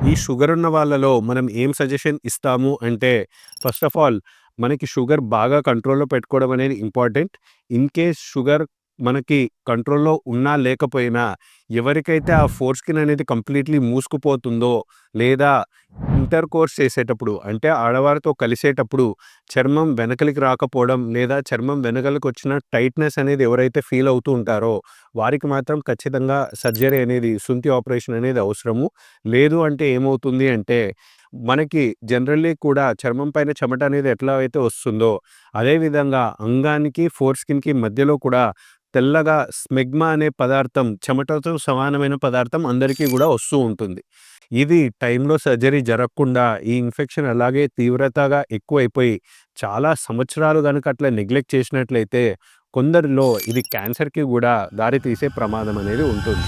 ఈ షుగర్ ఉన్న వాళ్ళలో మనం ఏం సజెషన్ ఇస్తాము అంటే, ఫస్ట్ ఆఫ్ ఆల్ మనకి షుగర్ బాగా కంట్రోల్‌లో పెట్టుకోవడం అనేది ఇంపార్టెంట్. ఇన్ కేస్ షుగర్ మనకి కంట్రోల్‌లో ఉన్నా లేకపోయినా, ఎవరికైతే ఆ ఫోర్ స్కిన్ అనేది కంప్లీట్‌లీ మూసుకుపోతుందో, లేదా ఇంటర్‌కోర్స్ చేసేటప్పుడు అంటే ఆడవారితో కలిసేటప్పుడు చర్మం వెనకలికి రాకపోవడం, లేదా చర్మం వెనకలకొచ్చిన టైట్‌నెస్ అనేది ఎవరైతే ఫీల్ అవుతూ ఉంటారో, వారికి మాత్రం ఖచ్చితంగా సర్జరీ అనేది, సుంతి ఆపరేషన్ అనేది అవసరము. లేదు అంటే ఏమవుతుంది అంటే, మనకి జనరల్లీ కూడా చర్మం పైన చెమట అనేది ఎట్లా అయితే వస్తుందో, అదే విధంగా అంగానికి, ఫోర్ స్కిన్‌కి మధ్యలో కూడా తెల్లగా స్మెగ్మా అనే పదార్థం, చెమటతో సమానమైన పదార్థం అందరికీ గూడా వస్తూ ఉంటుంది. ఇది టైంలో సర్జరీ జరగకుండా ఈ ఇన్ఫెక్షన్ అలాగే తీవ్రతగా ఎక్కువైపోయి, చాలా సంవత్సరాలు గనుక అట్లా నెగ్లెక్ట్ చేసినట్లయితే, కొందరిలో ఇది క్యాన్సర్‌కి గూడా దారి తీసే ప్రమాదం అనేది ఉంటుంది.